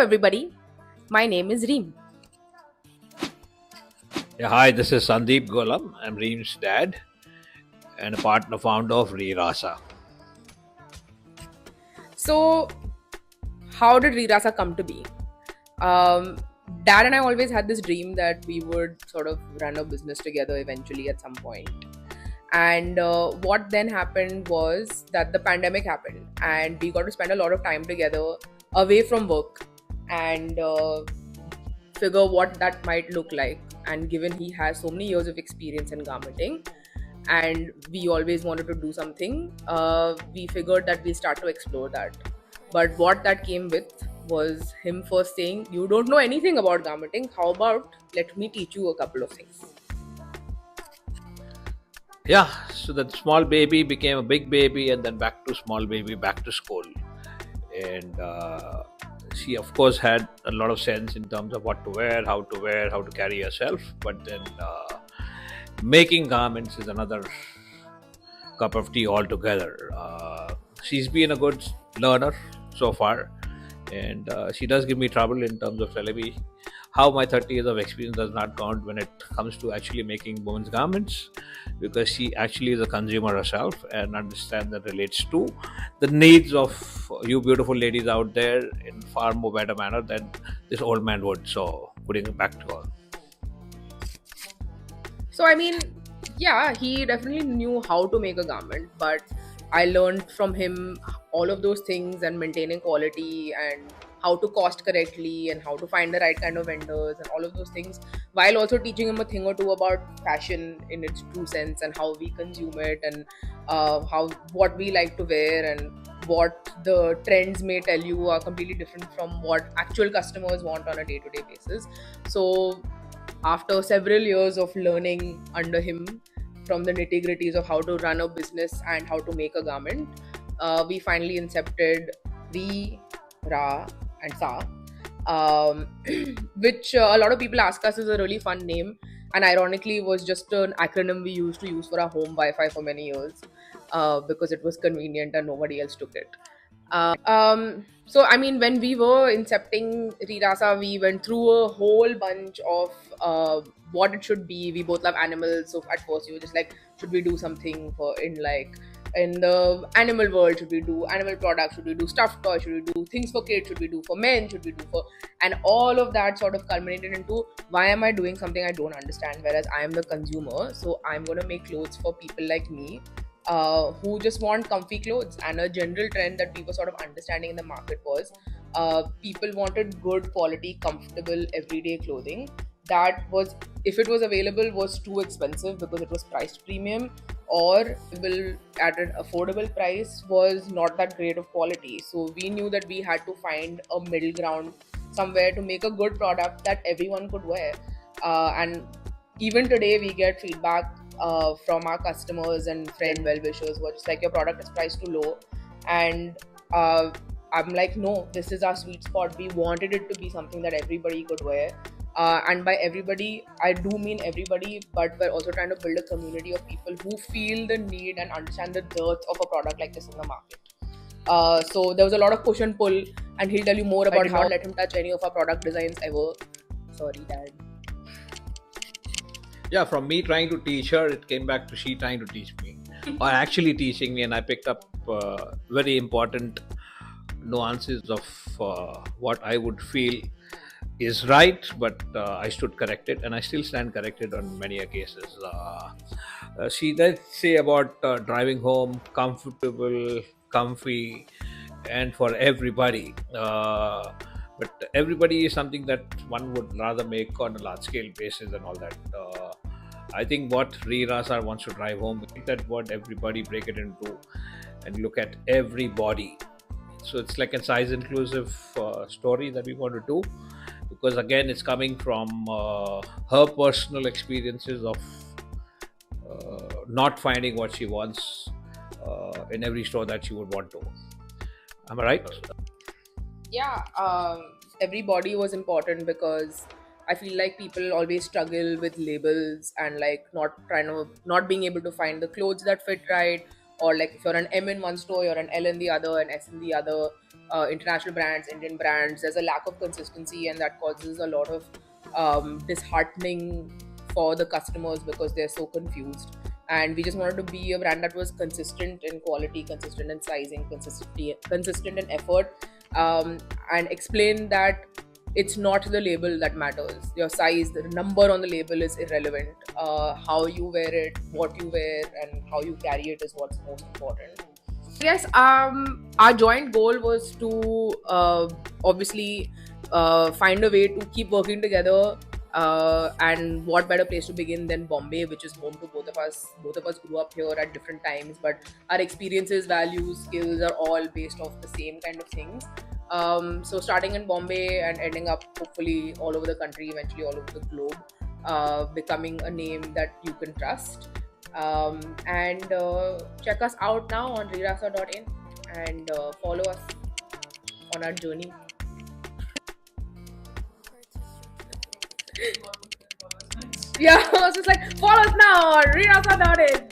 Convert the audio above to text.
everybody. My name is Reem. Yeah, hi, this is Sandeep Golam. I'm Reem's dad and a partner founder of Rasa. So, how did Rirasa come to be? Um, Dad and I always had this dream that we would sort of run a business together eventually at some point. And what then happened was that the pandemic happened, and we got to spend a lot of time together away from work and figure what that might look like. And given he has so many years of experience in garmenting, and we always wanted to do something, we figured that we start to explore that. But what that came with was him first saying, "You don't know anything about garmenting. How about let me teach you a couple of things?" Yeah, so that small baby became a big baby and then back to small baby, back to school. And she, of course, had a lot of sense in terms of what to wear, how to carry yourself. But then making garments is another cup of tea altogether. She's been a good learner so far, and she does give me trouble in terms of telling me how my 30 years of experience does not count when it comes to actually making women's garments, because she actually is a consumer herself and understands that relates to the needs of you beautiful ladies out there in far more better manner than this old man would. So putting it back to her. So, I mean, yeah, he definitely knew how to make a garment, but I learned from him all of those things and maintaining quality and how to cost correctly and how to find the right kind of vendors and all of those things, while also teaching him a thing or two about fashion in its true sense and how we consume it, and how what we like to wear, and what the trends may tell you are completely different from what actual customers want on a day-to-day basis. So after several years of learning under him from the nitty gritties of how to run a business and how to make a garment, we finally incepted V, Ra, and Sa, which a lot of people ask us is a really fun name, and ironically was just an acronym we used to use for our home Wi-Fi for many years, because it was convenient and nobody else took it. So I mean, when we were incepting Rirasa, we went through a whole bunch of what it should be. We both love animals, so at first we were just like, should we do something for in the animal world? Should we do animal products? Should we do stuffed toys? Should we do things for kids? Should we do for men? Should we do for, and all of that sort of culminated into, why am I doing something I don't understand? Whereas I am the consumer, so I'm gonna make clothes for people like me, who just want comfy clothes. And a general trend that we were sort of understanding in the market was, people wanted good quality, comfortable, everyday clothing that was, if it was available, was too expensive because it was priced premium, or will at an affordable price was not that great of quality. So we knew that we had to find a middle ground somewhere to make a good product that everyone could wear. And even today we get feedback from our customers and friend well-wishers who are just like, your product is priced too low. And I'm like, no, this is our sweet spot. We wanted it to be something that everybody could wear, and by everybody I do mean everybody, but we're also trying to build a community of people who feel the need and understand the dearth of a product like this in the market. So there was a lot of push and pull, and he'll tell you more about how I let him touch any of our product designs ever. Sorry, Dad. Yeah, from me trying to teach her, it came back to she trying to teach me, or actually teaching me, and I picked up very important nuances of what I would feel is right, but I stood corrected, and I still stand corrected on many cases. She did say about driving home comfortable, comfy, and for everybody. But everybody is something that one would rather make on a large scale basis and all that. I think what Rasar wants to drive home, make that word everybody, break it into and look at everybody. So it's like a size inclusive story that we want to do, because again it's coming from her personal experiences of not finding what she wants in every store that she would want to. Am I right? Yeah, everybody was important because I feel like people always struggle with labels and like not being able to find the clothes that fit right, or like if you're an M in one store, you're an L in the other, and S in the other. International brands, Indian brands, there's a lack of consistency, and that causes a lot of disheartening for the customers because they're so confused. And we just wanted to be a brand that was consistent in quality, consistent in sizing, consistent in effort, and explain that it's not the label that matters. Your size, the number on the label is irrelevant. How you wear it, what you wear, and how you carry it is what's most important. Yes, our joint goal was to obviously find a way to keep working together. And what better place to begin than Bombay, which is home to both of us. Both of us grew up here at different times, but our experiences, values, skills are all based off the same kind of things. So starting in Bombay and ending up hopefully all over the country, eventually all over the globe, becoming a name that you can trust. And check us out now on Rirasa.in and follow us on our journey. Yeah, I was just like, follow us now on Rirasa.in.